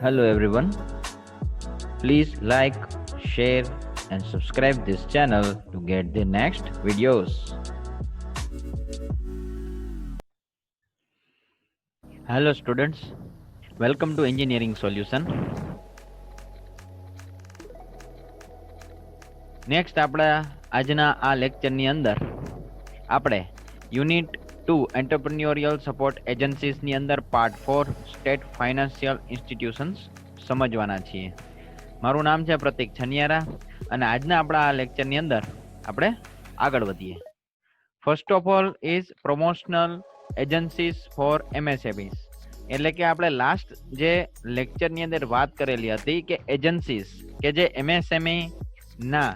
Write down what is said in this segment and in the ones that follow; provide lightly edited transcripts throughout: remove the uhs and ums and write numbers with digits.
Hello everyone. Please like, share and subscribe this channel to get the next videos. Hello students. Welcome to Engineering Solution. Next આપણા આજના આ લેક્ચરની અંદર આપણે unit 2 એન્ટરપ્રેન્યોરિયલ support એજન્સીસની અંદર part 4 state financial institutions સમજવાના છીએ. મારું નામ છે પ્રતિક છનિયારા અને આજના આપણા આ લેક્ચરની અંદર આપણે આગળ વધીએ. First of all is promotional agencies for MSMEs. એટલે કે આપણે લાસ્ટ જે લેક્ચરની અંદર વાત કરેલી હતી કે એજન્સીસ કે જે એમએસએમઈ ના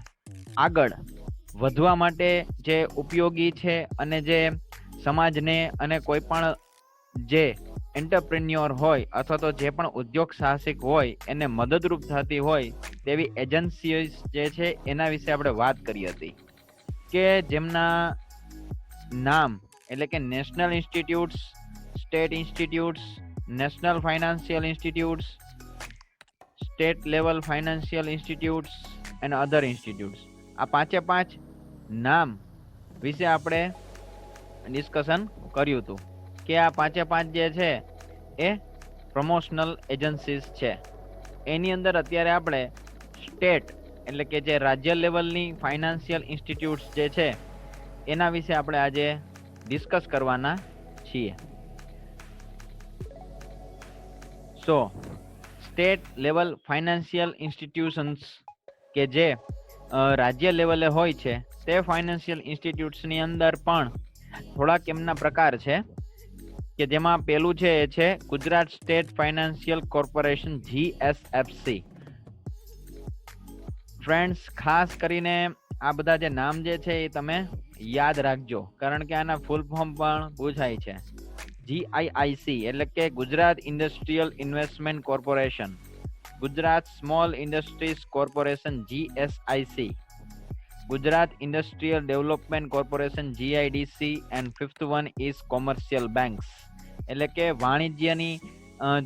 આગળ વધવા માટે જે ઉપયોગી છે અને જે સમાજને અને કોઈ પણ જે એન્ટરપ્રેન્યોર હોય અથવા તો જે પણ ઉદ્યોગ સાહસિક હોય એને મદદરૂપ થતી હોય તેવી એજન્સીઓ જે છે એના વિશે આપણે વાત કરી હતી કે જેમના નામ એટલે કે national institutes, state institutes, national financial institutes, state level financial institutes and other institutes. આ પાંચે પાંચ નામ વિશે આપણે ડિસ્કશન કર્યું હતું કે આ પાંચે પાંચ જે છે એ પ્રમોશનલ એજન્સીસ છે. એની અંદર અત્યારે આપણે સ્ટેટ એટલે કે જે રાજ્ય લેવલની ફાઇનાન્શિયલ ઇન્સ્ટિટ્યૂટ્સ જે છે એના વિશે આપણે આજે ડિસ્કસ કરવાના છીએ. સો સ્ટેટ લેવલ ફાઇનાન્શિયલ ઇન્સ્ટિટ્યુશન્સ કે જે રાજ્ય લેવલે હોય છે તે ફાઇનાન્શિયલ ઇન્સ્ટિટ્યૂટ્સની અંદર પણ થોડાક એમના પ્રકાર છે કે જેમાં પેલું છે એ છે Gujarat state financial corporation GSFC. Friends, ખાસ કરીને આ બધા જે નામ જે છે એ તમે યાદ રાખજો કારણ કે આના ફૂલ ફોર્મ પણ પૂછાય છે. GIIC એટલે કે Gujarat industrial investment corporation, Gujarat small industries corporation GSIC, Gujarat industrial development corporation GIDC and fifth one is commercial banks. એટલે કે વાણિજ્યની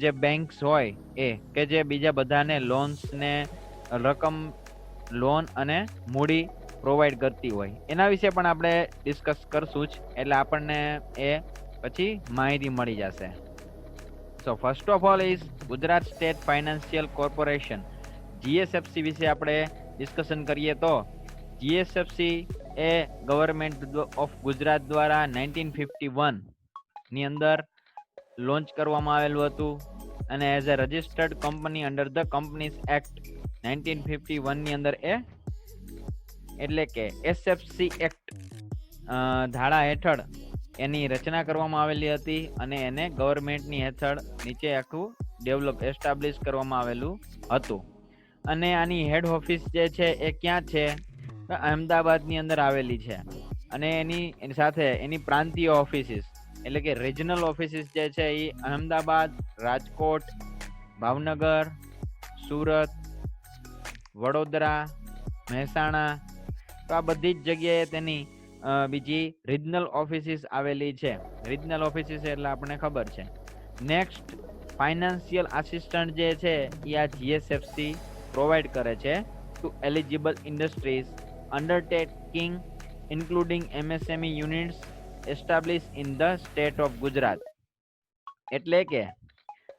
જે બેંક્સ હોય એ કે જે બીજા બધાને લોન્સ ને રકમ લોન અને મૂડી પ્રોવાઈડ કરતી હોય એના વિશે પણ આપણે ડિસ્કસ કરશું જ એટલે આપણને એ પછી માહિતી મળી જશે. So first of all is Gujarat state financial corporation GSFC વિશે આપણે ડિસ્કશન કરીએ તો GSFC A government of Gujarat દ્વારા 1951 ની અંદર લોન્ચ કરવામાં આવેલું હતું અને as a registered company under the companies act 1951 ની અંદર એ એટલે કે SFC એક્ટ ધારા હેઠળ એની રચના કરવામાં આવેલી હતી અને એને ગવર્મેન્ટની હેઠળ નીચે આખું એસ્ટાબ્લિશ કરવામાં આવેલું હતું. અને આની હેડ ઓફિસ જે છે એ ક્યાં છે? અમદાવાદની અંદર આવેલી છે. અને એની સાથે એની પ્રાંતીય ઓફિસીસ એટલે કે રિજનલ ઓફિસીસ જે છે એ અમદાવાદ, રાજકોટ, ભાવનગર, સુરત, વડોદરા, મહેસાણા તો આ બધી જ જગ્યાએ તેની બીજી રિજનલ ઓફિસીસ આવેલી છે. રિજનલ ઓફિસીસ એટલે આપણને ખબર છે. નેક્સ્ટ ફાઇનાન્શિયલ આસિસ્ટન્ટ જે છે એ આ GSFC પ્રોવાઈડ કરે છે to eligible industries undertaking including MSME units establish in the state of Gujarat. એટલે કે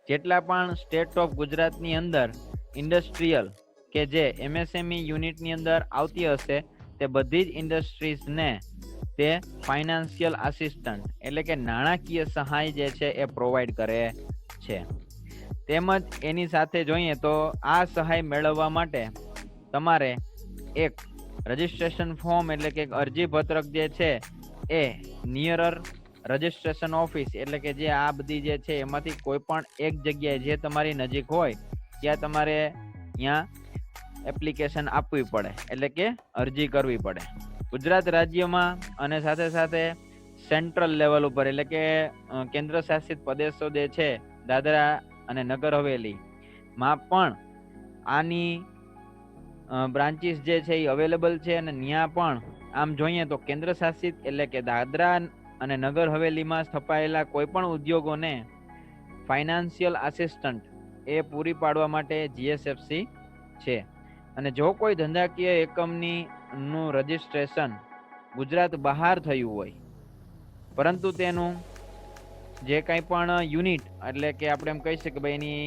જેટલા પણ સ્ટેટ ઓફ ગુજરાતની અંદર ઇન્ડસ્ટ્રીયલ કે જે MSME યુનિટની અંદર આવતી હશે તે બધી જ ઇન્ડસ્ટ્રીઝને તે ફાઇનાન્શિયલ આસિસ્ટન્ટ એટલે કે નાણાકીય સહાય જે છે એ પ્રોવાઈડ કરે છે. તેમજ એની સાથે જોઈએ તો આ સહાય મેળવવા માટે તમારે એક રજિસ્ટ્રેશન ફોર્મ એટલે કે અરજી પત્રક જે છે એ નિયરર રજિસ્ટ્રેશન ઓફિસ એટલે કે જે આ બધી જે છે એમાંથી કોઈ પણ એક જગ્યાએ જે તમારી નજીક હોય ત્યાં તમારે ત્યાં એપ્લિકેશન આપવી પડે એટલે કે અરજી કરવી પડે. ગુજરાત રાજ્યમાં અને સાથે સાથે સેન્ટ્રલ લેવલ ઉપર એટલે કે કેન્દ્ર શાસિત પ્રદેશો જે છે દાદરા અને નગર હવેલી માં પણ આની બ્રાન્ચીસ જે છે એ અવેલેબલ છે અને ત્યાં પણ આમ જોઈએ તો કેન્દ્ર શાસિત એટલે કે દાદરા અને નગર હવેલીમાં સ્થપાયેલા કોઈ પણ ઉદ્યોગોને ફાઇનાન્શિયલ આસિસ્ટન્ટ એ પૂરી પાડવા માટે જીએસએફસી છે. અને જો કોઈ ધંધાકીય એકમની નું રજીસ્ટ્રેશન ગુજરાત બહાર થયું હોય, પરંતુ તેનું જે કાંઈ પણ યુનિટ એટલે કે આપણે એમ કહી શકીએ કે ભાઈ એની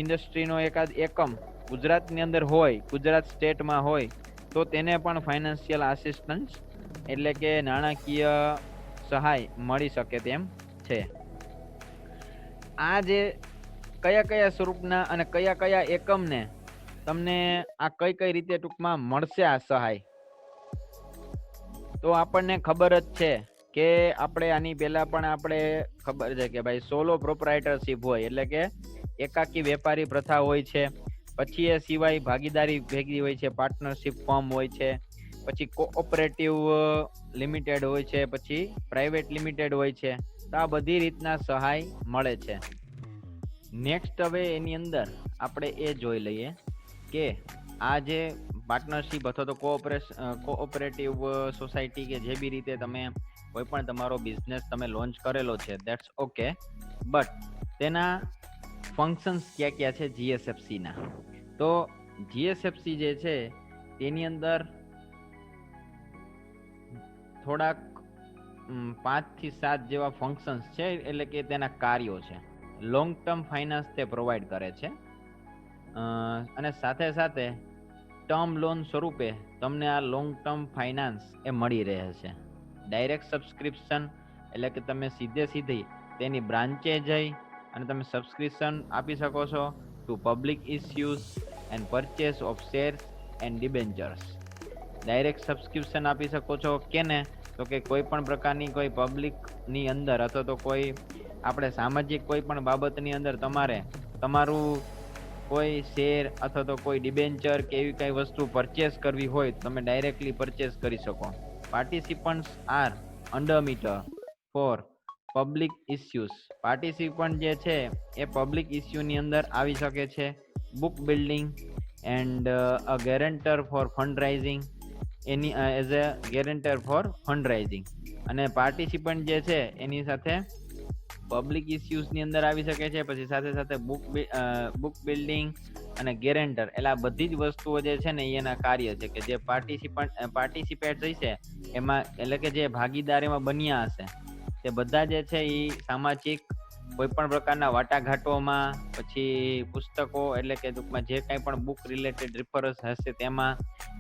ઇન્ડસ્ટ્રીનો એકાદ એકમ ગુજરાતની અંદર હોય, ગુજરાત સ્ટેટમાં હોય, તો તેને પણ ફાઇનાન્શિયલ આસિસ્ટન્સ એટલે કે નાણાકીય સહાય મળી શકે તેમ છે. આ જે કયા કયા સ્વરૂપના અને કયા કયા એકમને તમને આ કઈ કઈ રીતે ટૂંકમાં મળશે આ સહાય, તો આપણને ખબર જ છે કે આપણે આની પહેલા પણ આપણે ખબર છે કે ભાઈ સોલો પ્રોપ્રાઇટરશિપ હોય એટલે કે એકાકી વેપારી પ્રથા હોય છે. પછી એ સિવાય ભાગીદારી ભેગી હોય છે, પાર્ટનરશિપ ફોર્મ હોય છે, પછી કોઓપરેટિવ લિમિટેડ હોય છે, પછી પ્રાઇવેટ લિમિટેડ હોય છે. તો આ બધી રીતના સહાય મળે છે. નેક્સ્ટ હવે એની અંદર આપણે એ જોઈ લઈએ કે આ જે પાર્ટનરશિપ અથવા તો કોઓપરેટિવ સોસાયટી કે જે બી રીતે તમે કોઈ પણ તમારો બિઝનેસ તમે લોન્ચ કરેલો છે, ધેટ્સ ઓકે, બટ તેના ફંક્શન્સ ક્યાં ક્યાં છે જીએસએફસી ના? તો જીએસએફસી જે છે તેની અંદર થોડાક 5 થી 7 જેવા ફંક્શન્સ છે, એટલે કે તેના કાર્યો છે. લોંગ ટર્મ ફાઇનાન્સ તે પ્રોવાઈડ કરે છે, અને સાથે સાથે ટર્મ લોન સ્વરૂપે તમને આ લોંગ ટર્મ ફાઇનાન્સ એ મળી રહે છે. ડાયરેક્ટ સબસ્ક્રિપ્શન એટલે કે તમે સીધી તેની બ્રાન્ચે જઈ અને તમે સબસ્ક્રિપ્શન આપી શકો છો two public issues and purchase of shares and debentures. Direct subscription આપી શકો છો કેને? તો કે કોઈ પણ પ્રકારની કોઈ પબ્લિકની અંદર અથવા તો કોઈ આપણે સામાજિક કોઈ પણ બાબતની અંદર તમારે તમારું કોઈ શેર અથવા તો કોઈ ડિબેન્ચર કે એવી કઈ વસ્તુ પરચેસ કરવી હોય તો તમે ડાયરેક્ટલી પરચેસ કરી શકો. Participants are under meter for public issues. Participant જે છે એ પબ્લિક ઇસ્યુની અંદર આવી શકે છે. Book building and a guarantor for fund raising એની as a guarantor for fund raising. અને પાર્ટિસિપન્ટ જે છે એની સાથે પબ્લિક ઇસ્યુઝ ની અંદર આવી શકે છે. પછી સાથે સાથે બુક બિલ્ડિંગ અને ગેરંટર એટલે આ બધી જ વસ્તુઓ જે છે ને એના કાર્ય છે કે જે પાર્ટિસિપેટ થશે એમાં એટલે કે જે ભાગીદાર એમાં બન્યા હશે તે બધા જે છે એ સામાજિક કોઈ પણ પ્રકારના વાટાઘાટોમાં, પછી પુસ્તકો એટલે કે ટૂંકમાં જે કાંઈ પણ બુક રિલેટેડ રિફરન્સ હશે તેમાં,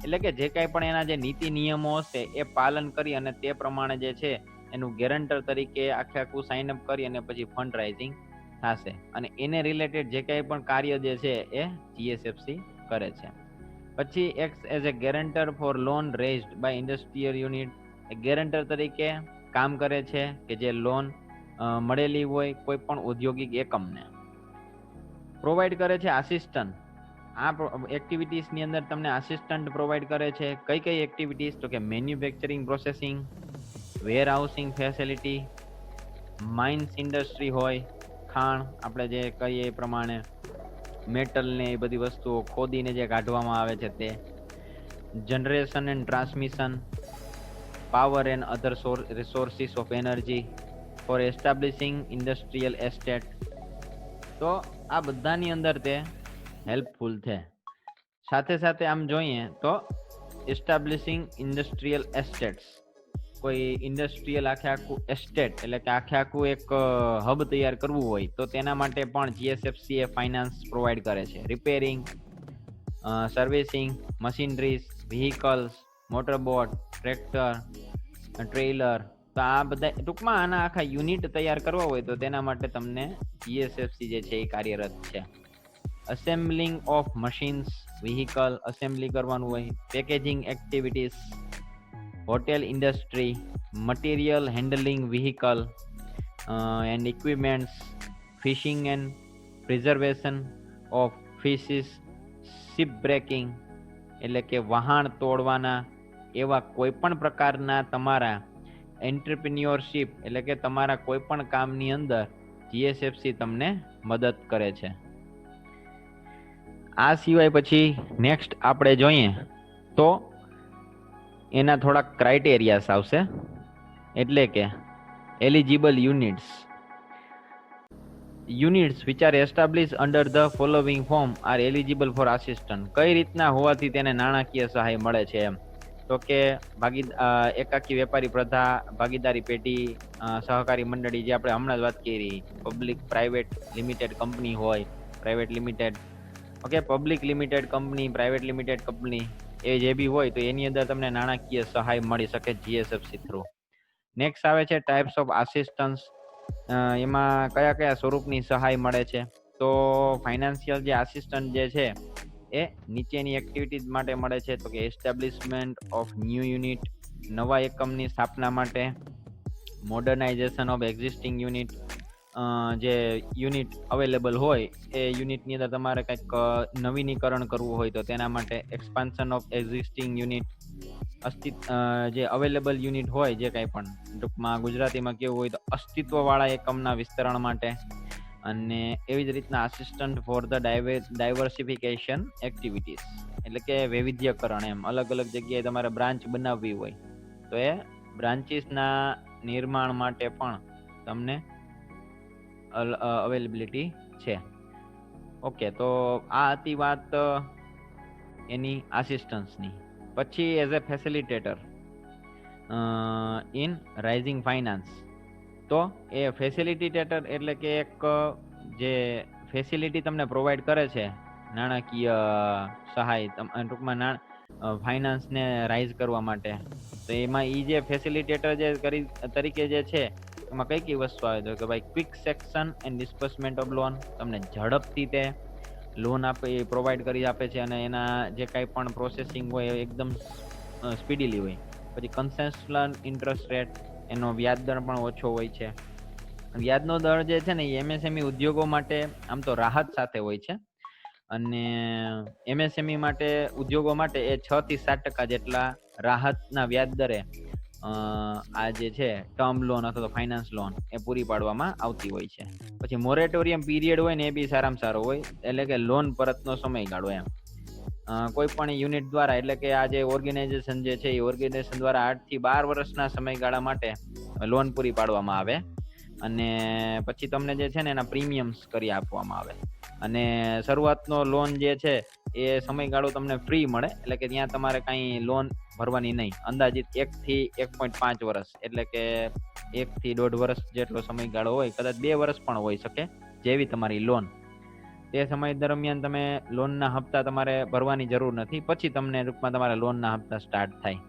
એટલે કે જે કાંઈ પણ એના જે નીતિ નિયમો હશે એ પાલન કરી અને તે પ્રમાણે જે છે એનું ગેરંટર તરીકે આખું સાઇન અપ કરી અને પછી ફંડ રાઇઝિંગ થશે. અને એને રિલેટેડ જે કાંઈ પણ કાર્ય જે છે એ જીએસએફસી કરે છે. પછી act as a guarantor for loan raised by industrial unit. Guarantor તરીકે કામ કરે છે કે જે લોન મળેલી હોય કોઈ પણ ઔદ્યોગિક એકમને. પ્રોવાઈડ કરે છે આસિસ્ટન્ટ. આ એક્ટિવિટીઝ ની અંદર તમને આસિસ્ટન્ટ પ્રોવાઈડ કરે છે. કઈ કઈ એક્ટિવિટીઝ? તો કે મેન્યુફેક્ચરિંગ પ્રોસેસિંગ, વેર હાઉસિંગ ફેસિલિટી, માઇન્સ ઇન્ડસ્ટ્રી હોય, ખાણ આપણે જે કહીએ એ પ્રમાણે, મેટલ ને એ બધી વસ્તુઓ ખોદીને જે કાઢવામાં આવે છે તે, generation and transmission, power and other resources of energy for એસ્ટાબ્લિશિંગ industrial estate. તો આ બધાની અંદર તે હેલ્પફુલ છે. સાથે સાથે આમ જોઈએ તો એસ્ટાબ્લિશિંગ ઇન્ડસ્ટ્રીયલ એસ્ટેટ્સ, કોઈ ઇન્ડસ્ટ્રીયલ આખું એસ્ટેટ એટલે કે આખું એક હબ તૈયાર કરવું હોય તો તેના માટે પણ જીએસએફસી એ ફાઇનાન્સ પ્રોવાઈડ કરે છે. Repairing, servicing, machineries, vehicles, motorboat, tractor, trailer. તો આ બધા ટૂંકમાં આના આખા યુનિટ તૈયાર કરવા હોય તો તેના માટે તમને જીએસએફસી જે છે એ કાર્યરત છે. Assembling of machines, vehicle assembly કરવાનું હોય, packaging activities, hotel industry, material handling vehicle and equipments, fishing and preservation of fishes, ship breaking એટલે કે વહાણ તોડવાના એવા કોઈ પણ પ્રકારના તમારા એન્ટરપ્રિન્યોરશિપ એટલે કે તમારા કોઈ પણ કામની અંદર જીએસએફસી તમને મદદ કરે છે. આ સિવાય પછી નેક્સ્ટ આપણે જોઈએ તો એના થોડાક ક્રાઇટેરિયાસ આવશે, એટલે કે eligible units. Units which are establish under the following form are eligible four assistant. કઈ રીતના હોવાથી તેને નાણાકીય સહાય મળે છે એમ. તો કે એકાકી વેપારી પ્રથા, ભાગીદારી પેઢી, સહકારી મંડળી, જે આપણે હમણાં જ વાત કરી, પબ્લિક પ્રાઇવેટ લિમિટેડ કંપની હોય, private limited, okay, public limited company, private limited company, એ જે બી હોય તો એની અંદર તમને નાણાકીય સહાય મળી શકે જીએસએફસી થ્રુ. નેક્સ્ટ આવે છે ટાઈપ્સ ઓફ આસિસ્ટન્સ. એમાં કયા કયા સ્વરૂપની સહાય મળે છે? તો ફાઇનાન્શિયલ જે આસિસ્ટન્ટ જે છે એ નીચેની એક્ટિવિટીઝ માટે મળે છે. તો કે એસ્ટાબ્લિશમેન્ટ ઓફ ન્યૂ યુનિટ, નવા એકમની સ્થાપના માટે, મોડર્નાઇઝેશન ઓફ એક્ઝિસ્ટિંગ યુનિટ, જે યુનિટ અવેલેબલ હોય એ યુનિટની અંદર તમારે કંઈક નવીનીકરણ કરવું હોય તો તેના માટે, એક્સપાન્શન ઓફ એક્ઝિસ્ટિંગ યુનિટ, જે અવેલેબલ યુનિટ હોય, જે કંઈ પણ ટૂંકમાં ગુજરાતીમાં કેવું હોય તો અસ્તિત્વવાળા એકમના વિસ્તરણ માટે. અને એવી જ રીતના assistant for the diversification activities, એટલે કે વૈવિધ્યકરણ. એમ અલગ અલગ જગ્યાએ તમારે બ્રાન્ચ બનાવવી હોય તો એ બ્રાન્ચીસના નિર્માણ માટે પણ તમને અવેલેબિલિટી છે. ઓકે, તો આ હતી વાત એની આસિસ્ટન્સની. પછી as a facilitator in rising finance. તો એ ફેસિલિટેટર એટલે કે એક જે ફેસિલિટી તમને પ્રોવાઈડ કરે છે નાણાકીય સહાય, ટૂંકમાં ફાઇનાન્સને રાઇઝ કરવા માટે. તો એમાં એ જે ફેસિલિટેટર જે તરીકે જે છે એમાં કઈ કઈ વસ્તુ આવે તો કે ભાઈ quick sanction and disbursement of loan, તમને ઝડપથી તે લોન આપે એ પ્રોવાઈડ કરી આપે છે અને એના જે કાંઈ પણ પ્રોસેસિંગ હોય એ એકદમ સ્પીડીલી હોય. પછી કન્સેશનલ ઇન્ટરેસ્ટ રેટ, એનો વ્યાજ દર પણ ઓછો હોય છે. વ્યાજનો દર જે છે ને એ એમએસએમઈ ઉદ્યોગો માટે આમ તો રાહત સાથે હોય છે, અને એમએસએમઈ માટે ઉદ્યોગો માટે એ 6 થી 7% જેટલા રાહતના વ્યાજ દરે આ જે છે ટર્મ લોન અથવા તો ફાઇનાન્સ લોન એ પૂરી પાડવામાં આવતી હોય છે. પછી મોરેટોરિયમ પીરિયડ હોય ને એ બી સારામાં સારો હોય, એટલે કે લોન પરતનો સમયગાળો. એમ કોઈ પણ યુનિટ દ્વારા, એટલે કે આ જે ઓર્ગેનાઇઝેશન જે છે એ ઓર્ગેનાઇઝેશન દ્વારા 8 થી 12 વર્ષના સમયગાળા માટે લોન પૂરી પાડવામાં આવે. અને પછી તમને જે છે ને એના પ્રીમિયમ્સ કરી આપવામાં આવે. અને શરૂઆતનો લોન જે છે એ સમયગાળો તમને ફ્રી મળે, એટલે કે ત્યાં તમારે કાંઈ લોન ભરવાની નહીં. અંદાજિત 1 થી 1.5 વર્ષ, એટલે કે 1 થી 1.5 વર્ષ જેટલો સમયગાળો હોય, કદાચ 2 વર્ષ પણ હોઈ શકે, જેવી તમારી લોન. તે સમય દરમિયાન તમે લોનના હપ્તા તમારે ભરવાની જરૂર નથી. પછી તમને ટૂંકમાં તમારા લોનના હપ્તા સ્ટાર્ટ થાય.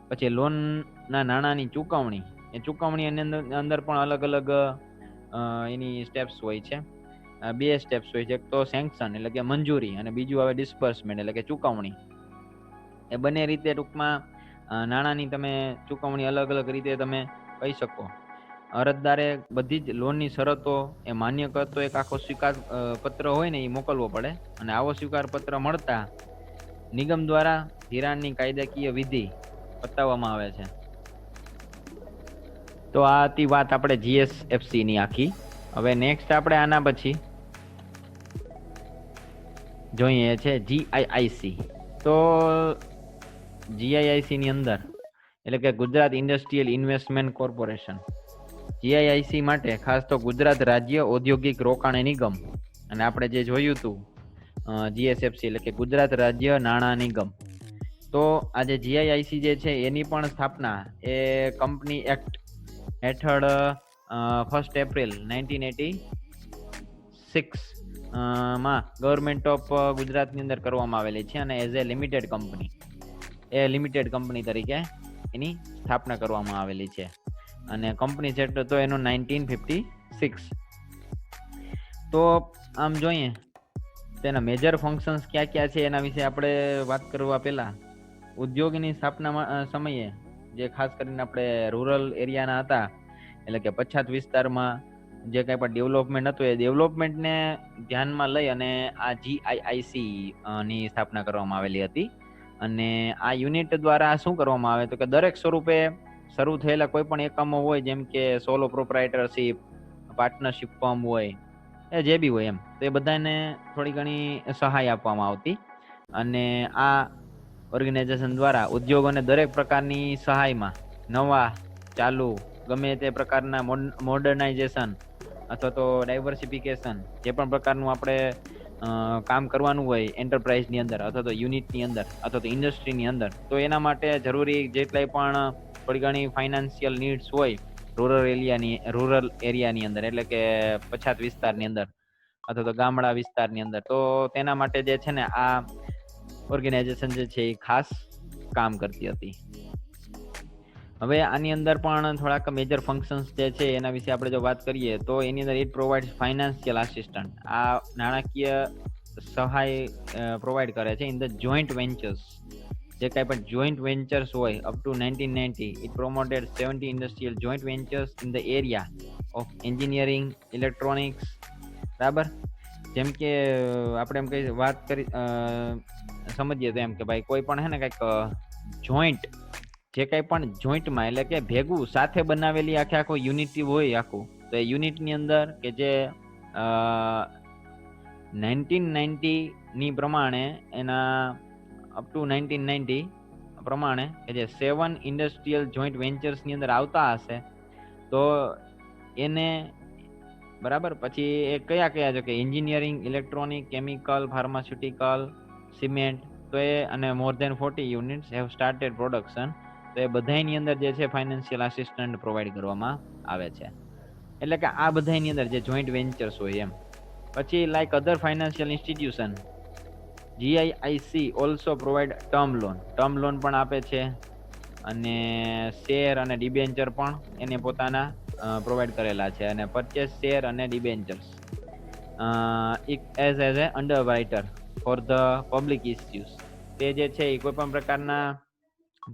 પછી લોનના નાણાંની ચૂકવણી, એ ચૂકવણીની અંદર પણ અલગ અલગ એની સ્ટેપ્સ હોય છે. 2 સ્ટેપ્સ હોય છે. એક તો સેન્કશન એટલે કે મંજૂરી, અને બીજું આવે ડિસ્બર્સમેન્ટ એટલે કે ચૂકવણી. એ બંને રીતે ટૂંકમાં નાણાંની તમે ચૂકવણી અલગ અલગ રીતે તમે કહી શકો. અરજદારે બધી જ લોનની શરતો એ માન્ય કરતો એક આખો સ્વીકાર પત્ર હોય ને એ મોકલવો પડે. અને આવો સ્વીકાર પત્ર મળતા નિગમ દ્વારા ધિરાણની કાયદાકીય વિધિ બતાવવામાં આવે છે. તો આ હતી વાત આપણે જીએસએફસી ની આખી. હવે નેક્સ્ટ આપણે આના પછી જોઈએ છે જીઆઈઆઈસી. તો જીઆઈઆઈસી ની અંદર એટલે કે ગુજરાત ઇન્ડસ્ટ્રીયલ ઇન્વેસ્ટમેન્ટ કોર્પોરેશન, જીઆઈઆઈસી માટે ખાસ તો ગુજરાત રાજ્ય ઔદ્યોગિક રોકાણ નિગમ, અને આપણે જે જોયું હતું જીએસએફસી એટલે કે ગુજરાત રાજ્ય નાણાં નિગમ. તો આ જે જીઆઈઆઈસી જે છે એની પણ સ્થાપના એ કંપની એક્ટ હેઠળ 1 એપ્રિલ 1986 માં ગવર્મેન્ટ ઓફ ગુજરાતની અંદર કરવામાં આવેલી છે. અને as a limited company, A limited company તરીકે એની સ્થાપના કરવામાં આવેલી છે. અને કંપની સેટ તો એનો 1956. તો આમ જોઈએ તેના મેજર ફંક્શન્સ ક્યાં ક્યાં છે એના વિશે આપણે વાત કરવા પહેલા, ઉદ્યોગની સ્થાપના સમયે જે ખાસ કરીને આપણે રૂરલ એરિયાના હતા, એટલે કે પછાત વિસ્તારમાં જે કંઈ પણ ડેવલપમેન્ટ હતું એ ડેવલપમેન્ટને ધ્યાનમાં લઈ અને આ જીઆઈઆઈસી ની સ્થાપના કરવામાં આવેલી હતી. અને આ યુનિટ દ્વારા શું કરવામાં આવે તો કે દરેક સ્વરૂપે શરૂ થયેલા કોઈ પણ એકમો હોય, જેમ કે સોલો પ્રોપ્રાઇટરશીપ, પાર્ટનરશિપ ફર્મ હોય, એ જે બી હોય એમ, તો એ બધાને થોડી ઘણી સહાય આપવામાં આવતી. અને આ ઓર્ગેનાઇઝેશન દ્વારા ઉદ્યોગોને દરેક પ્રકારની સહાયમાં નવા ચાલુ ગમે તે પ્રકારના મોડર્નાઇઝેશન અથવા તો ડાયવર્સિફિકેશન, જે પણ પ્રકારનું આપણે કામ કરવાનું હોય એન્ટરપ્રાઇઝની અંદર અથવા તો યુનિટની અંદર અથવા તો ઇન્ડસ્ટ્રીની અંદર, તો એના માટે જરૂરી જેટલાય પણ થોડી ઘણી ફાઇનાન્શિયલ નીડ્સ હોય રૂરલ એરિયાની અંદર, એટલે કે પછાત વિસ્તારની અંદર અથવા તો ગામડા વિસ્તારની અંદર, તો તેના માટે જે છે ને આ ઓર્ગેનાઇઝેશન જે છે એ ખાસ કામ કરતી હતી. હવે આની અંદર પણ થોડાક મેજર ફંક્શન્સ જે છે એના વિશે આપણે જો વાત કરીએ તો એની અંદર ઇટ પ્રોવાઇડ્સ ફાઇનાન્શિયલ આસિસ્ટન્ટ, આ નાણાકીય સહાય પ્રોવાઈડ કરે છે ઇન ધ જોઈન્ટ વેન્ચર્સ, જે કાંઈ પણ જોઈન્ટ વેન્ચર્સ હોય. Up to 1990 it promoted 70 industrial joint ventures in the area of engineering, electronics. બરાબર, જેમ કે આપણે એમ કઈ વાત કરી સમજીએ તો એમ કે ભાઈ કોઈ પણ હે ને કંઈક જોઈન્ટ, જે કંઈ પણ જોઈન્ટમાં એટલે કે ભેગું સાથે બનાવેલી આખો યુનિટી હોય આખું, તો એ યુનિટની અંદર કે જે 1990 ની પ્રમાણે એના અપ ટુ 1990 પ્રમાણે કે જે 7 ઇન્ડસ્ટ્રીયલ જોઈન્ટ વેન્ચર્સની અંદર આવતા હશે, તો એને બરાબર પછી એ કયા કયા છે કે engineering, electronic, chemical, pharmaceutical, cement, તો એ અને મોર દેન 40 યુનિટ્સ હેવ સ્ટાર્ટેડ પ્રોડક્શન. તો એ બધાની અંદર જે છે ફાઇનાન્શિયલ આસિસ્ટન્ટ પ્રોવાઈડ કરવામાં આવે છે. એટલે કે આ બધાની અંદર જે જોઈન્ટ વેન્ચર્સ હોય એમ. પછી like other financial institution, GIIC also provide term loan પણ આપે છે, અને શેર અને ડિબેન્ચર પણ એને પોતાના પ્રોવાઈડ કરેલા છે, અને પરચેસ શેર અને debentures as a underwriter for the public issues. તે જે છે એ કોઈ પણ પ્રકારના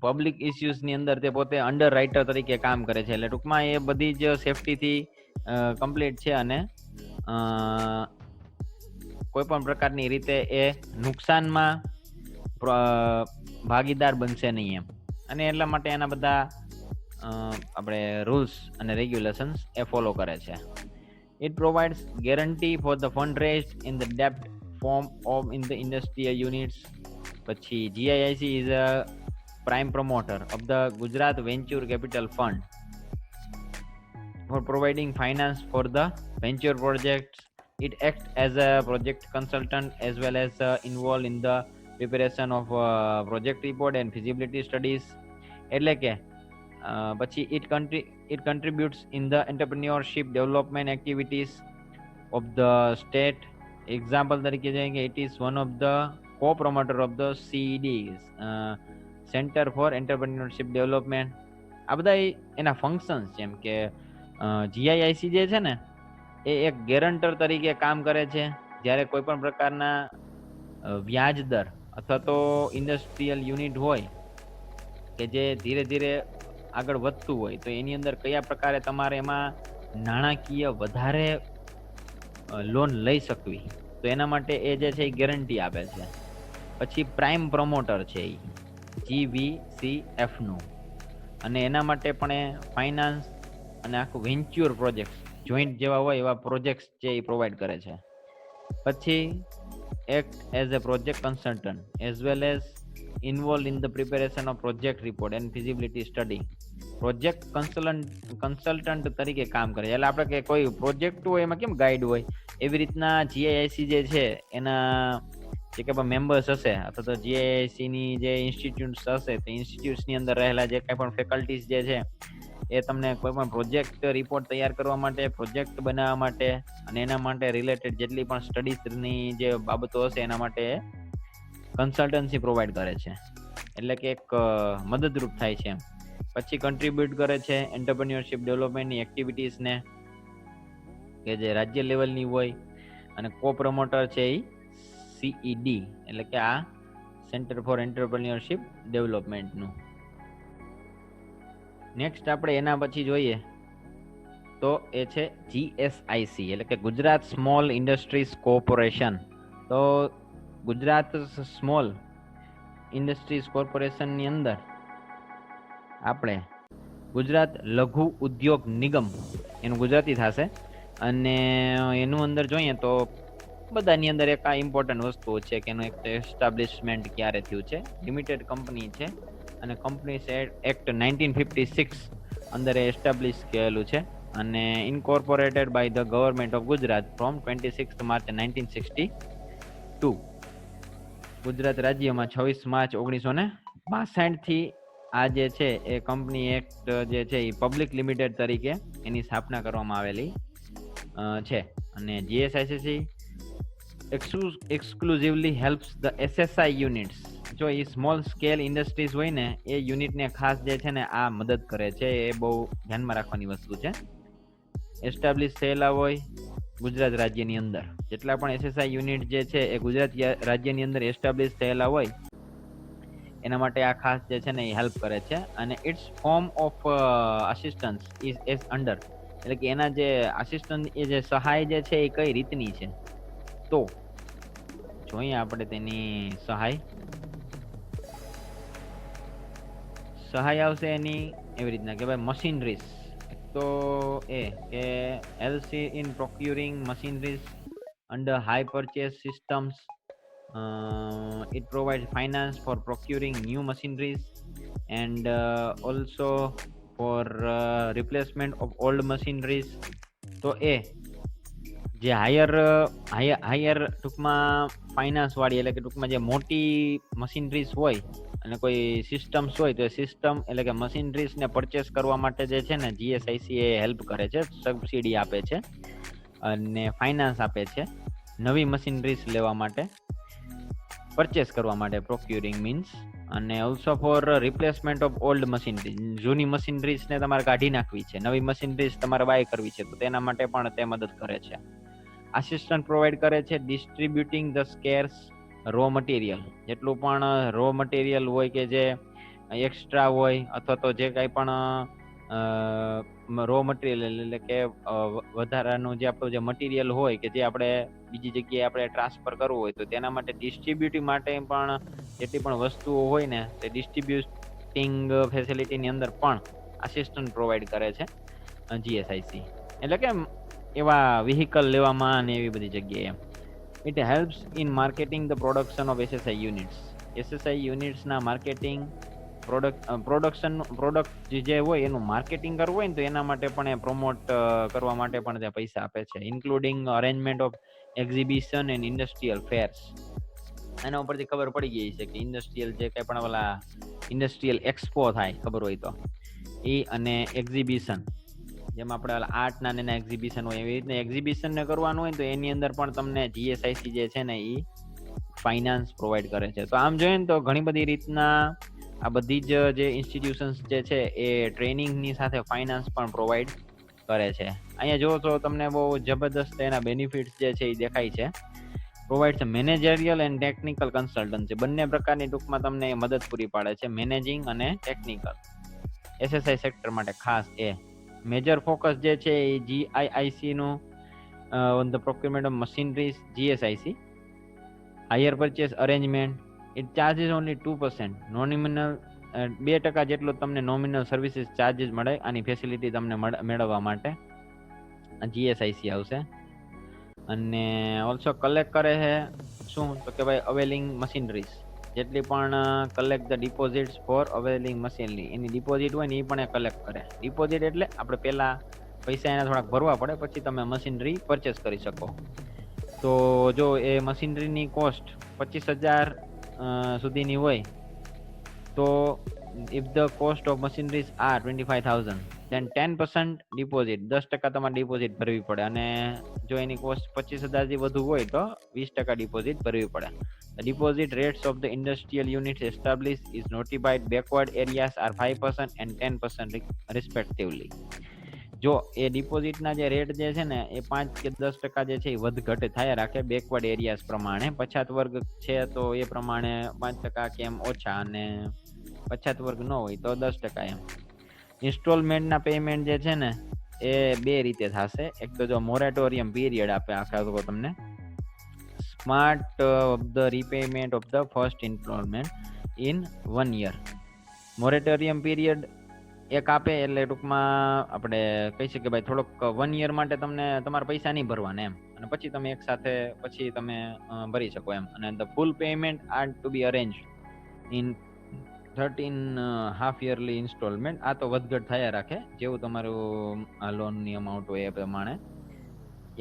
પબ્લિક ઇસ્યુઝની અંદર તે પોતે અંડર રાઇટર તરીકે કામ કરે છે. એટલે ટૂંકમાં એ બધી જ સેફટીથી કમ્પ્લીટ છે, અને કોઈ પણ પ્રકારની રીતે એ નુકસાનમાં ભાગીદાર બનશે નહીં એમ. અને એટલા માટે એના બધા આપણે રૂલ્સ અને રેગ્યુલેશન્સ એ ફોલો કરે છે. It provides guarantee for the fund raised in the ડેપ્ટ form of in the industrial units. પછી GIIC is a prime promoter of the Gujarat Venture Capital Fund for providing finance for the venture projects. It acts as a project consultant as well as involved in the preparation of project report and feasibility studies. એટલે કે પછી it contributes in the entrepreneurship development activities of the state. Example તરીકે જોઈએ કે it is one of the co-promoter of the CEDs, centre for entrepreneurship development. આ બધા એના functions જેમ કે GIIC જે છે ને એ એક ગેરંટર તરીકે કામ કરે છે. જ્યારે કોઈ પણ પ્રકારના વ્યાજ દર અથવા તો ઇન્ડસ્ટ્રીયલ યુનિટ હોય કે જે ધીરે ધીરે આગળ વધતું હોય, તો એની અંદર કયા પ્રકારે તમારે એમાં નાણાકીય વધારે લોન લઈ શકવી, તો એના માટે એ જે છે એ ગેરંટી આપે છે. પછી પ્રાઇમ પ્રમોટર છે એ GVCF નું, અને એના માટે પણ એ ફાઇનાન્સ અને આખું વેન્ચ્યોર પ્રોજેક્ટ જોઈન્ટ જેવા હોય એવા પ્રોજેક્ટ્સ જે એ પ્રોવાઈડ કરે છે. પછી act as A project consultant as well as involve in the preparation of project report and feasibility study. Project consultant તરીકે કામ કરે છે. એટલે આપણે કે કોઈ પ્રોજેક્ટ હોય એમાં કેમ ગાઈડ હોય, એવી રીતના GIIC જે છે એના જે કે મેમ્બર્સ હશે અથવા તો GIIC ની જે ઇન્સ્ટિટ્યૂટ્સ હશે, તે ઇન્સ્ટિટ્યૂટ્સની અંદર રહેલા જે કાંઈ પણ ફેકલ્ટીઝ જે છે એ તમને કોઈ પણ પ્રોજેક્ટ રિપોર્ટ તૈયાર કરવા માટે, પ્રોજેક્ટ બનાવવા માટે અને એના માટે રિલેટેડ જેટલી પણ સ્ટડીઝની જે બાબતો હશે એના માટે કન્સલ્ટન્સી પ્રોવાઈડ કરે છે. એટલે કે એક મદદરૂપ થાય છે એમ. પછી કન્ટ્રીબ્યુટ કરે છે એન્ટરપ્રેન્યોરશિપ ડેવલપમેન્ટની એક્ટિવિટીઝને કે જે રાજ્ય લેવલની હોય, અને કો પ્રમોટર છે એ CED એટલે કે આ સેન્ટર ફોર એન્ટરપ્રેન્યોરશિપ ડેવલપમેન્ટનું. નેક્સ્ટ આપણે એના પછી જોઈએ તો એ છે GSIC એટલે કે ગુજરાત સ્મોલ ઇન્ડસ્ટ્રીઝ કોર્પોરેશન. તો ગુજરાત સ્મોલ ઇન્ડસ્ટ્રીઝ કોર્પોરેશનની અંદર આપણે ગુજરાત લઘુ ઉદ્યોગ નિગમ એનું ગુજરાતી થશે, અને એનું અંદર જોઈએ તો બધાની અંદર એક આ ઇમ્પોર્ટન્ટ વસ્તુ છે કે એનું એક એસ્ટાબ્લિશમેન્ટ ક્યારે થયું છે. લિમિટેડ કંપની છે અને કંપની એક્ટ 1956 અંદર એસ્ટાબ્લિશ કરેલું છે. અને incorporated by the government of Gujarat from 26 March 1962. Gujarat રાજ્યમાં 26 માર્ચ 1962 થી આ જે છે એ કંપની એક્ટ જે છે એ પબ્લિક લિમિટેડ તરીકે એની સ્થાપના કરવામાં આવેલી છે. અને GSICC exclusively helps the SSI units. જો એ સ્મોલ સ્કેલ ઇન્ડસ્ટ્રીઝ હોય ને એ યુનિટને ખાસ જે છે ને આ મદદ કરે છે. એ બહુ ધ્યાનમાં રાખવાની વસ્તુ છે. એસ્ટાબ્લિશ થયેલા હોય ગુજરાત રાજ્યની અંદર, જેટલા પણ એસએસઆઈ યુનિટ જે છે એ ગુજરાત રાજ્યની અંદર એસ્ટાબ્લિશ થયેલા હોય એના માટે આ ખાસ જે છે ને એ હેલ્પ કરે છે. અને it's form of assistance is under, એટલે કે એના જે આસિસ્ટન્ટ એ જે સહાય જે છે એ કઈ રીતની છે તો જોઈએ આપણે તેની સહાય આવશે એની એવી રીતના કે ભાઈ મશીનરીઝ. તો એ કે LC in procuring machineries under hire purchase systems. It provides finance for procuring new machineries and also for replacement of old machineries. તો એ જે હાયર ટૂંકમાં ફાઇનાન્સ વાળી, એટલે કે ટૂંકમાં જે મોટી મશીનરીઝ હોય અને કોઈ સિસ્ટમ્સ હોય તો એ સિસ્ટમ એટલે કે મશીનરીઝ ને પરચેસ કરવા માટે જે છે ને જીએસઆઈસી એ હેલ્પ કરે છે, સબસિડી આપે છે અને ફાઇનાન્સ આપે છે નવી મશીનરીઝ લેવા માટે, પરચેસ કરવા માટે. Procuring means. અને also for replacement of old machinery, જૂની મશીનરીઝ ને તમારે કાઢી નાખવી છે, નવી મશીનરીઝ તમારે બાય કરવી છે તો તેના માટે પણ તે મદદ કરે છે. આસિસ્ટન્ટ પ્રોવાઈડ કરે છે ડિસ્ટ્રીબ્યુટિંગ ધ સ્કેર્સ રો મટીરિયલ. જેટલું પણ રો મટીરિયલ હોય કે જે એક્સ્ટ્રા હોય અથવા તો જે કાંઈ પણ રો મટીરિયલ એટલે કે વધારાનું જે આપણું જે મટીરિયલ હોય કે જે આપણે બીજી જગ્યાએ આપણે ટ્રાન્સફર કરવું હોય તો તેના માટે ડિસ્ટ્રીબ્યુટિંગ માટે પણ જેટલી પણ વસ્તુઓ હોય ને તે ડિસ્ટ્રીબ્યુટિંગ ફેસિલિટીની અંદર પણ આસિસ્ટન્ટ પ્રોવાઈડ કરે છે જીએસઆઈસી. એટલે કે એવા વ્હીકલ લેવામાં અને એવી બધી જગ્યાએ. It helps in marketing the production of SSI units. SSI યુનિટ્સના માર્કેટિંગ પ્રોડક્ટ જે હોય એનું માર્કેટિંગ કરવું હોય ને તો એના માટે પણ એ પ્રમોટ કરવા માટે પણ તે પૈસા આપે છે. Including arrangement of exhibition and industrial fares. એના ઉપરથી ખબર પડી ગઈ છે કે ઇન્ડસ્ટ્રીયલ જે કંઈ પણ ઓલા ઇન્ડસ્ટ્રીયલ એક્સપો થાય ખબર હોય તો એ, અને એક્ઝિબિશન જેમ આપણે આર્ટના એના એક્ઝિબિશન હોય એવી રીતના એક્ઝિબિશન ને કરવાનું હોય તો એની અંદર પણ તમને જીએસઆઈસી જે છે ને એ ફાઇનાન્સ પ્રોવાઈડ કરે છે. તો આમ જોઈએ ને તો ઘણી બધી રીતના આ બધી જ જે ઇન્સ્ટિટ્યુશન્સ જે છે એ ટ્રેનિંગની સાથે ફાઇનાન્સ પણ પ્રોવાઈડ કરે છે. અહીંયા જો તો તમને બહુ જબરદસ્ત એના બેનિફિટ્સ જે છે એ દેખાય છે. Provides managerial and technical consultancy, બંને પ્રકારની ટૂંકમાં તમને મદદ પૂરી પાડે છે, મેનેજિંગ અને ટેકનિકલ. એસએસઆઈ સેક્ટર માટે ખાસ એ મેજર ફોકસ જે છે એ જીઆઈઆઈસી નું on the procurement of machineries GSIC. Hire purchase arrangement, it charges only 2%. Nominal 2% જેટલો તમને નોમિનલ સર્વિસીસ ચાર્જીસ મળે આની ફેસિલિટી તમને મેળવવા માટે જીએસઆઈસી આવશે. અને ઓલ્સો કલેક્ટ કરે છે શું તો કે ભાઈ અવેલિંગ મશીનરીઝ, જેટલી પણ collect the deposits for availing machinery, એની ડિપોઝિટ હોય ને એ પણ એ કલેક્ટ કરે. ડિપોઝિટ એટલે આપણે પહેલા પૈસા એના થોડાક ભરવા પડે પછી તમે મશીનરી પરચેસ કરી શકો. તો જો એ મશીનરીની કોસ્ટ 25,000 સુધીની હોય તો if the cost of machineries are 25,000 then 10% deposit, 10% તમારે ડિપોઝિટ ભરવી પડે. અને જો એની કોસ્ટ 25,000 થી વધુ હોય તો 20% ડિપોઝિટ ભરવી પડે. The deposit rates of the industrial units established is notified backward areas are 5% and 10% respectively. જો એ ડિપોઝિટના જે રેટ જે છે ને એ 5 કે 10% જે છે એ વધ ઘટ થાય રાખે બેકવર્ડ એરિયાઝ પ્રમાણે. પછાત વર્ગ છે તો એ પ્રમાણે 5% કેમ ઓછા, અને પછાત વર્ગ ન હોય તો 10% એમ. ઇન્સ્ટોલમેન્ટના પેમેન્ટ જે છે ને એ બે રીતે થશે. એક તો જો મોરેટોરિયમ પીરિયડ આપે આખા તો તમને smart of the repayment of the first installment in 1 year. Moratorium period એક આપે એટલે ટૂંકમાં આપણે કહી શકીએ ભાઈ થોડોક 1 year માટે તમને તમારા પૈસા નહીં ભરવાના એમ, અને પછી તમે એક સાથે પછી તમે ભરી શકો એમ. અને the full payment are to be arrange in 13 half yearly instalment. આ તો વધઘટ થયા રાખે જેવું તમારું આ લોનની અમાઉન્ટ હોય એ પ્રમાણે.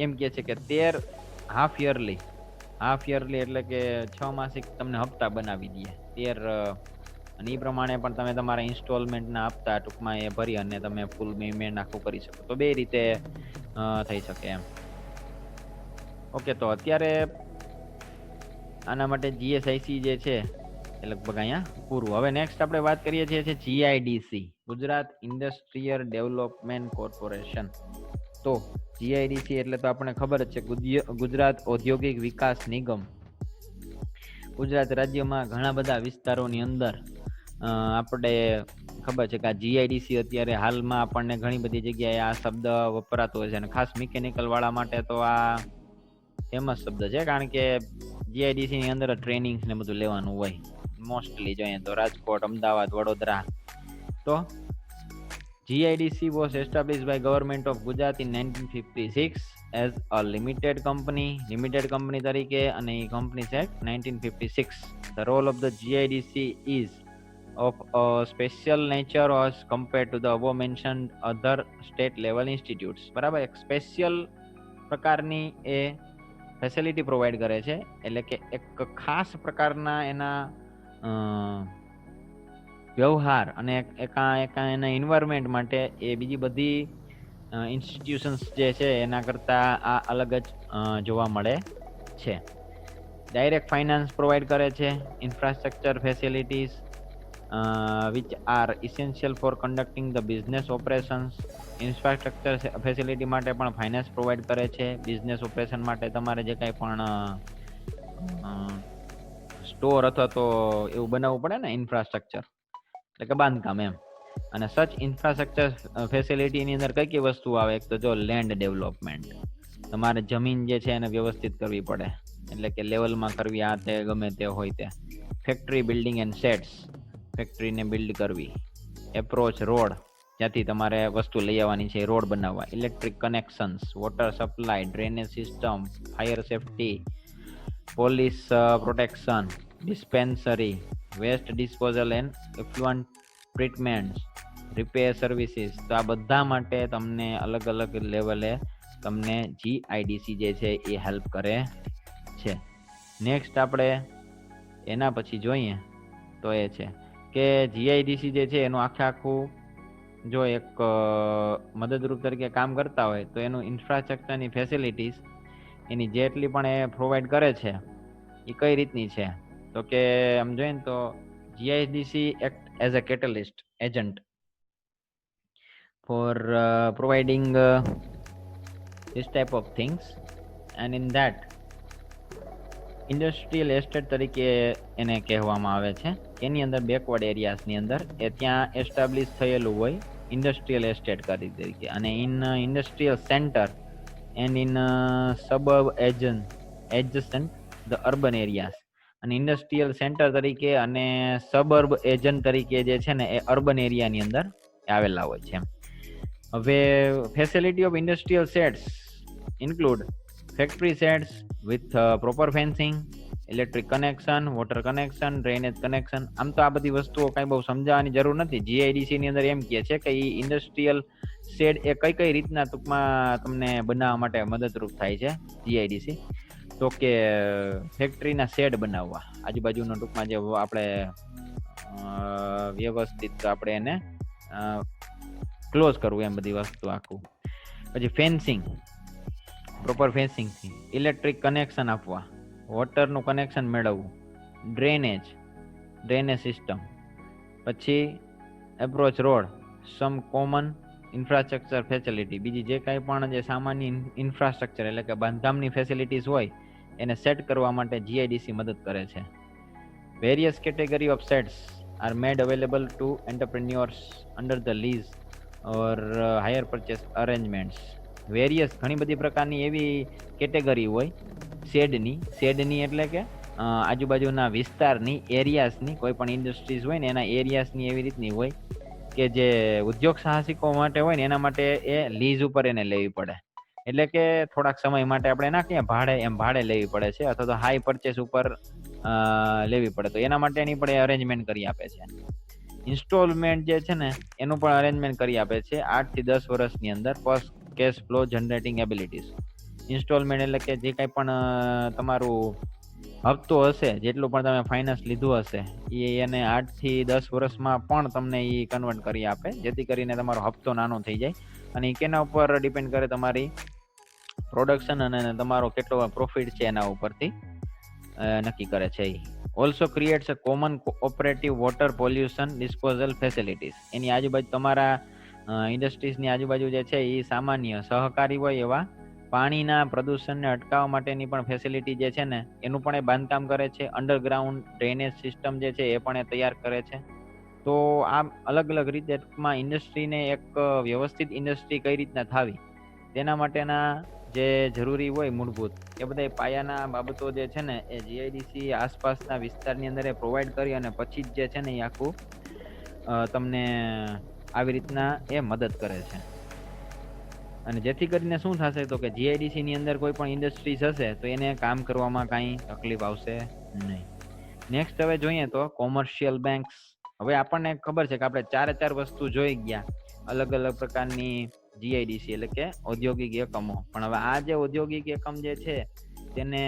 એમ કે છે કે 13 હાફ યરલી એટલે કે 6 માસિક તમને હપ્તા બનાવી દે 13 અને એ પ્રમાણે પણ તમે તમારા ઇન્સ્ટોલમેન્ટના હપ્તા ટૂંકમાં એ ભરી અને તમે ફૂલ પેમેન્ટ આખું કરી શકો. તો બે રીતે થઈ શકે એમ. ઓકે, તો અત્યારે આના માટે જીએસઆઈસી જે છે એ લગભગ અહીંયા પૂરું. હવે નેક્સ્ટ આપણે વાત કરીએ છીએ છે GIDC, Gujarat industrial development corporation. તો જીઆઈડીસી એટલે તો આપણને ખબર જ છે, ગુજરાત ઔદ્યોગિક વિકાસ નિગમ. ગુજરાત રાજ્યમાં ઘણા બધા વિસ્તારોની અંદર આપણે ખબર છે કે આ જીઆઈડીસી અત્યારે હાલમાં આપણને ઘણી બધી જગ્યાએ આ શબ્દ વપરાતો હોય છે, અને ખાસ મિકેનિકલ વાળા માટે તો આ ફેમસ શબ્દ છે, કારણ કે જીઆઈડીસી ની અંદર ટ્રેનિંગ ને બધું લેવાનું હોય મોસ્ટલી. જોઈએ તો રાજકોટ, અમદાવાદ, વડોદરા. તો GIDC was established by Government of Gujarat in 1956 as a limited company તરીકે, અને એ company છે 1956. The role of the GIDC is of a special nature as compared to the above mentioned other state level institutes. બરાબર, એક special પ્રકારની એ facility provide કરે છે, એટલે કે એક ખાસ પ્રકારના એના વ્યવહાર અને એના એન્વાયરમેન્ટ માટે એ બીજી બધી ઇન્સ્ટિટ્યુશન્સ જે છે એના કરતા આ અલગ જ જોવા મળે છે. ડાયરેક્ટ ફાઇનાન્સ પ્રોવાઈડ કરે છે, infrastructure facilities which are essential for conducting the business operations. Infrastructure facility માટે પણ ફાઇનાન્સ પ્રોવાઈડ કરે છે. બિઝનેસ ઓપરેશન માટે તમારે જે કાંઈ પણ સ્ટોર અથવા તો એવું બનાવવું પડે ને ઇન્ફ્રાસ્ટ્રક્ચર, એટલે કે બાંધકામ એમ. અને સચ ઇન્ફ્રાસ્ટ્રક્ચર ફેસિલિટીની અંદર કઈ કઈ વસ્તુ આવે? એક તો જો લેન્ડ ડેવલપમેન્ટ, તમારે જમીન જે છે એને વ્યવસ્થિત કરવી પડે, એટલે કે લેવલમાં કરવી, આ તે ગમે તે હોય તે. ફેક્ટરી બિલ્ડિંગ એન્ડ સેટ્સ, ફેક્ટરીને બિલ્ડ કરવી. એપ્રોચ રોડ, જ્યાંથી તમારે વસ્તુ લઈ આવવાની છે રોડ બનાવવા. Electric connections, water supply, drainage system, fire safety, police protection, dispensary, waste disposal and effluent treatment, repair services. તો આ બધા માટે તમને અલગ અલગ લેવલે તમને જીઆઈડીસી જે છે એ હેલ્પ કરે છે. નેક્સ્ટ આપણે એના પછી જોઈએ તો એ છે કે જીઆઈડીસી જે છે એનું આખું જો એક મદદરૂપ તરીકે કામ કરતા હોય તો એનું ઇન્ફ્રાસ્ટ્રક્ચરની ફેસિલિટીઝ એની જેટલી પણ એ પ્રોવાઈડ કરે છે એ કઈ રીતની છે? તો કે આમ જોઈએ ને તો GIDC act as a catalyst agent for providing this type of things, and in that industrial estate તરીકે એને કહેવામાં આવે છે. એની અંદર બેકવર્ડ એરિયાસની અંદર એ ત્યાં એસ્ટાબ્લિશ થયેલું હોય ઇન્ડસ્ટ્રીયલ એસ્ટેટ તરીકે, અને in industrial centre and in suburb adjacent the urban areas. અને ઇન્ડસ્ટ્રીયલ સેન્ટર તરીકે અને સબર્બ એજન્ટ તરીકે જે છે ને એ અર્બન એરિયાની અંદર આવેલા હોય છે. હવે facility of industrial sets include factory sets with proper fencing, electric connection, water connection, drainage connection. આમ તો આ બધી વસ્તુઓ કઈ બહુ સમજાવવાની જરૂર નથી. જીઆઈડીસી ની અંદર એમ કહે છે કે એ ઇન્ડસ્ટ્રીયલ શેડ એ કઈ રીતના ટૂંકમાં તમને બનાવવા માટે મદદરૂપ થાય છે જીઆઈડીસી. તો કે ફેક્ટરીના શેડ બનાવવા, આજુબાજુનો ટૂંકમાં જે આપણે વ્યવસ્થિત આપણે એને ક્લોઝ કરવું, એમ બધી વસ્તુ આખું. પછી ફેન્સિંગ, પ્રોપર ફેન્સિંગ થી. ઇલેક્ટ્રિક કનેક્શન આપવા, વોટરનું કનેક્શન મેળવવું, ડ્રેનેજ સિસ્ટમ. પછી એપ્રોચ રોડ, સમ કોમન ઇન્ફ્રાસ્ટ્રક્ચર ફેસિલિટી, બીજી જે કાંઈ પણ જે સામાન્ય ઇન્ફ્રાસ્ટ્રક્ચર એટલે કે બાંધકામની ફેસિલિટીઝ હોય એને સેટ કરવા માટે જીઆઈડીસી મદદ કરે છે. Various category of sets are made available to entrepreneurs under the lease or hire purchase arrangements. Various ઘણી બધી પ્રકારની એવી કેટેગરી હોય શેડની એટલે કે આજુબાજુના વિસ્તારની, એરિયાસની, કોઈ પણ ઇન્ડસ્ટ્રીઝ હોય ને એના એરિયાસની એવી રીતની હોય કે જે ઉદ્યોગ સાહસિકો માટે હોય ને એના માટે એ લીઝ ઉપર એને લેવી પડે. એટલે કે થોડાક સમય માટે આપણે ના ક્યાં ભાડે લેવી પડે છે, અથવા તો હાઈ પરચેસ ઉપર લેવી પડે, તો એના માટેની પણ એ અરેન્જમેન્ટ કરી આપે છે. ઇન્સ્ટોલમેન્ટ જે છે ને એનું પણ અરેન્જમેન્ટ કરી આપે છે 8 થી 10 વર્ષની અંદર first cash flow generating abilities. Installment એટલે કે જે કંઈ પણ તમારું હપ્તો હશે, જેટલું પણ તમે ફાઇનાન્સ લીધું હશે એને 8 થી 10 વર્ષમાં પણ તમને એ કન્વર્ટ કરી આપે, જેથી કરીને તમારો હપ્તો નાનો થઈ જાય. અને એ કેના ઉપર ડિપેન્ડ કરે, તમારી પ્રોડક્શન અને તમારો કેટલો પ્રોફિટ છે એના ઉપરથી નક્કી કરે છે. Also creates a common cooperative water pollution disposal facilities. એની આજુબાજુ તમારા ઇન્ડસ્ટ્રીઝની આજુબાજુ જે છે એ સામાન્ય સહકારી હોય એવા પાણીના પ્રદૂષણને અટકાવવા માટેની પણ ફેસિલિટી જે છે ને એનું પણ એ બાંધકામ કરે છે. અંડરગ્રાઉન્ડ ડ્રેનેજ સિસ્ટમ જે છે એ પણ એ તૈયાર કરે છે. તો આ અલગ અલગ રીતે ટૂંકમાં ઇન્ડસ્ટ્રીને એક વ્યવસ્થિત ઇન્ડસ્ટ્રી કઈ રીતના થાવી તેના માટેના જે જરૂરી હોય મૂળભૂત એ બધા પાયાના બાબતો જે છે ને એ જીઆઈડીસી આસપાસના વિસ્તારની અંદર એ પ્રોવાઈડ કરી અને પછી જ જે છે ને એ આખું તમને આવી રીતના એ મદદ કરે છે. અને જેથી કરીને શું થશે તો કે જીઆઈડીસી ની અંદર કોઈ પણ ઇન્ડસ્ટ્રીઝ હશે તો એને કામ કરવામાં કાંઈ તકલીફ આવશે નહીં. નેક્સ્ટ હવે જોઈએ તો કોમર્શિયલ બેંક્સ. હવે આપણને ખબર છે કે આપણે 4 વસ્તુ જોઈ ગયા અલગ અલગ પ્રકારની જીઆઈડીસી એટલે કે ઔદ્યોગિક એકમો. પણ હવે આ જે ઔદ્યોગિક એકમ જે છે તેને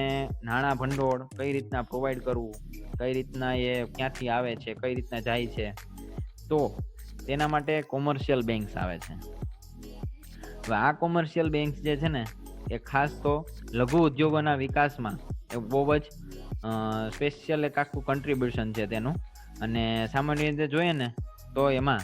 નાણાં ભંડોળ કઈ રીતના પ્રોવાઈડ કરવું, કઈ રીતના એ ક્યાંથી આવે છે, કઈ રીતના જાય છે, તો તેના માટે કોમર્શિયલ બેંક્સ આવે છે. હવે આ કોમર્શિયલ બેંક્સ જે છે ને એ ખાસ તો લઘુ ઉદ્યોગોના વિકાસમાં બહુ જ સ્પેશિયલ એક આખું કન્ટ્રીબ્યુશન છે તેનું. અને સામાન્ય રીતે જોઈએ ને તો એમાં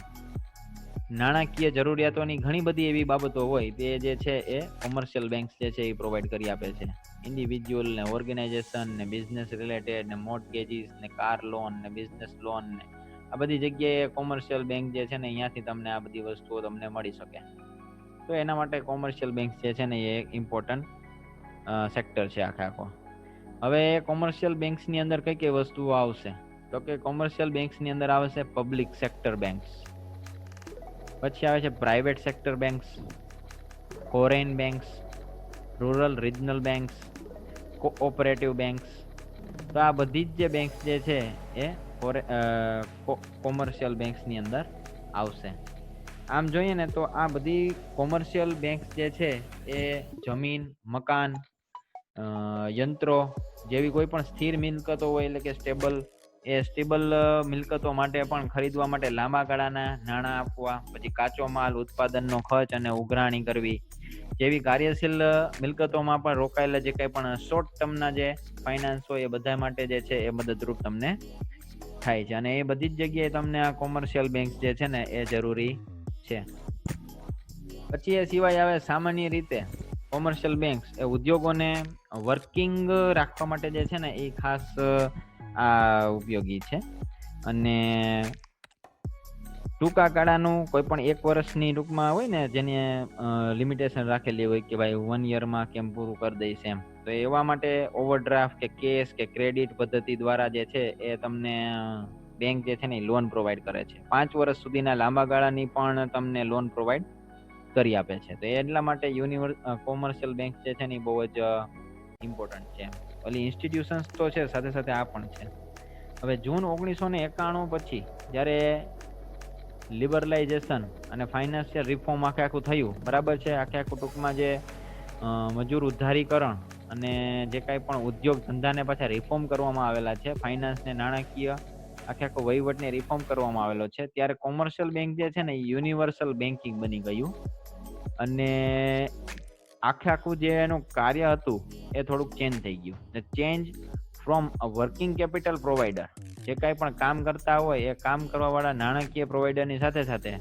નાણાકીય જરૂરિયાતોની ઘણી બધી એવી બાબતો હોય તે જે છે એ કોમર્શિયલ બેંક્સ જે છે એ પ્રોવાઈડ કરી આપે છે. ઇન્ડિવિજ્યુઅલ ને ઓર્ગેનાઇઝેશન ને બિઝનેસ રિલેટેડ ને મોર્ટગેજીસ ને કાર લોન ને બિઝનેસ લોન ને આ બધી જગ્યાએ કોમર્શિયલ બેંક જે છે ને અહીંયાથી તમને આ બધી વસ્તુઓ તમને મળી શકે. તો એના માટે કોમર્શિયલ બેંક જે છે ને એ એક ઇમ્પોર્ટન્ટ સેક્ટર છે આખો. હવે કોમર્શિયલ બેંક્સની અંદર કઈ કઈ વસ્તુઓ આવશે તો કે કોમર્શિયલ બેંક્સની અંદર આવે છે પબ્લિક સેક્ટર બેંક્સ, પછી આવે છે private sector banks, foreign banks, rural regional banks, cooperative banks. તો આ બધી જ જે બેંક્સ જે છે એ કોમર્શિયલ બેંક્સની અંદર આવશે. આમ જોઈએ ને તો આ બધી કોમર્શિયલ બેંક્સ જે છે એ જમીન, મકાન, યંત્રો જેવી કોઈ પણ સ્થિર મિલકતો હોય એટલે કે સ્ટેબલ મિલકતો માટે પણ ખરીદવા માટે લાંબા ગાળાના નાણાં આપવા, પછી કાચો માલ ઉત્પાદનનો ખર્ચ અને ઉઘરાણી કરવી જેવી કાર્યશીલ મિલકતોમાં પણ રોકાયેલા જે કંઈ પણ શોર્ટ ટર્મના જે ફાઇનાન્સ હોય એ બધા માટે જે છે એ મદદરૂપ તમને થાય છે. અને એ બધી જ જગ્યાએ તમને આ કોમર્શિયલ બેંક્સ જે છે ને એ જરૂરી છે. પછી એ સિવાય આવે સામાન્ય રીતે કોમર્શિયલ બેંક્સ એ ઉદ્યોગોને વર્કિંગ રાખવા માટે જે છે ને એ ખાસ આ ઉપયોગી છે. અને ટૂંકા ગાળાનું કોઈ પણ 1 વર્ષની ટૂંકમાં હોય ને જેને લિમિટેશન રાખેલી હોય કે ભાઈ 1 યરમાં કેમ પૂરું કરી દઈશ એમ, તો એવા માટે ઓવરડ્રાફ્ટ કે કેશ કે ક્રેડિટ પદ્ધતિ દ્વારા જે છે એ તમને બેંક જે છે ને લોન પ્રોવાઈડ કરે છે. 5 વર્ષ સુધીના લાંબા ગાળાની પણ તમને લોન પ્રોવાઈડ કરી આપે છે. તો એટલા માટે કોમર્શિયલ બેંક જે છે ને બહુ જ ઇમ્પોર્ટન્ટ છે. ઓલી ઇન્સ્ટિટ્યુશન્સ તો છે, સાથે સાથે આ પણ છે. હવે જૂન 1991 પછી જ્યારે લિબરલાઇઝેશન અને ફાઇનાન્શિયલ રિફોર્મ આખું થયું, બરાબર છે, આખું ટૂંકમાં જે મજૂર ઉદ્ધારીકરણ અને જે કાંઈ પણ ઉદ્યોગ ધંધાને પાછા રિફોર્મ કરવામાં આવેલા છે, ફાઇનાન્સને નાણાકીય આખો વહીવટને રિફોર્મ કરવામાં આવેલો છે, ત્યારે કોમર્શિયલ બેંક જે છે ને યુનિવર્સલ બેન્કિંગ બની ગયું. અને આખું જે એનું કાર્ય હતું એ થોડુંક ચેન્જ થઈ ગયું. Change from a working capital provider, જે કાંઈ પણ કામ કરતા હોય એ કામ કરવાવાળા નાણાકીય પ્રોવાઈડરની સાથે સાથે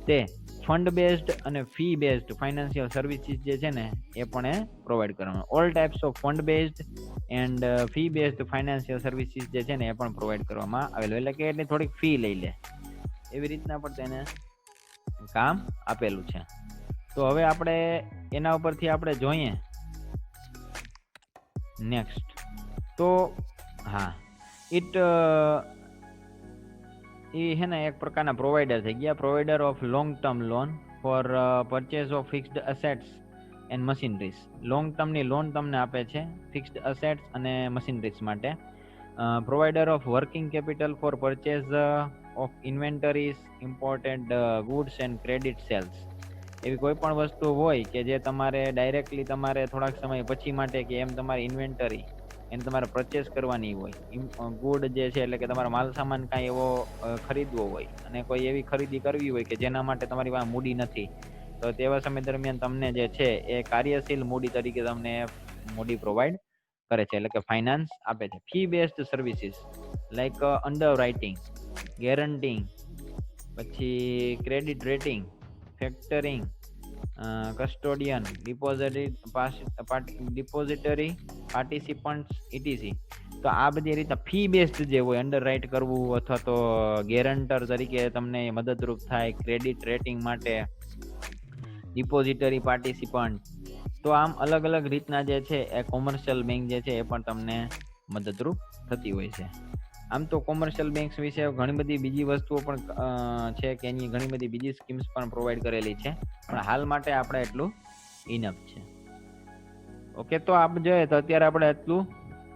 તે ફંડ બેઝડ અને ફી બેઝડ ફાઇનાન્શિયલ સર્વિસીસ જે છે ને એ પણ એ પ્રોવાઈડ કરવાનું. All types of fund based and fee based financial services જે છે ને એ પણ પ્રોવાઈડ કરવામાં આવેલું, એટલે કે એટલી થોડીક ફી લઈ લે એવી રીતના પણ તેને કામ આપેલું છે. તો હવે આપણે એના ઉપરથી આપણે જોઈએ નેક્સ્ટ. તો હા, એ હે ને એક પ્રકારના પ્રોવાઈડર થઈ ગયા, provider of long term loan for purchase of fixed assets and machineries. Long ટર્મની લોન તમને આપે છે ફિક્સ્ડ અસેટ્સ અને મશીનરીઝ માટે. Provider of working capital for purchase of inventories, imported goods and credit sales. એવી કોઈ પણ વસ્તુ હોય કે જે તમારે ડાયરેક્ટલી તમારે થોડાક સમય પછી માટે કે એમ તમારી ઇન્વેન્ટરી એને તમારે પરચેસ કરવાની હોય, ગુડ જે છે એટલે કે તમારો માલ સામાન કાંઈ એવો ખરીદવો હોય અને કોઈ એવી ખરીદી કરવી હોય કે જેના માટે તમારી પાસે મૂડી નથી, તો તેવા સમય દરમિયાન તમને જે છે એ કાર્યશીલ મૂડી તરીકે તમને મૂડી પ્રોવાઈડ કરે છે, એટલે કે ફાઇનાન્સ આપે છે. Fee based services like underwriting, guaranteeing, પછી credit rating, factoring, custodian, depository participants etc. તો આ બધી રીતે ફી બેસ્ડ જે હોય, અંડર રાઇટ કરવું અથવા તો ગેરંટર તરીકે તમને મદદરૂપ થાય, ક્રેડિટ રેટિંગ માટે, ડિપોઝિટરી પાર્ટિસિપન્ટ. તો આમ અલગ અલગ રીતના જે છે એ કોમર્શિયલ બેંક જે છે એ પણ તમને મદદરૂપ થતી હોય છે. આમ તો કોમર્શિયલ બેંક્સ વિશે ઘણી બધી બીજી વસ્તુઓ પણ છે કે એની ઘણી બધી બીજી સ્કીમ્સ પણ પ્રોવાઈડ કરેલી છે, પણ હાલ માટે આપણે એટલું ઇનફ છે. ઓકે, તો આપણે જોઈએ તો અત્યારે આપણે એટલું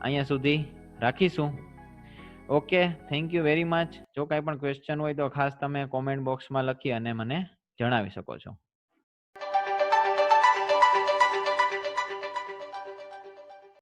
અહીંયા સુધી રાખીશું. Okay, thank you very much. જો કાંઈ પણ ક્વેશ્ચન હોય તો ખાસ તમે કોમેન્ટ બોક્સમાં લખી અને મને જણાવી શકો છો.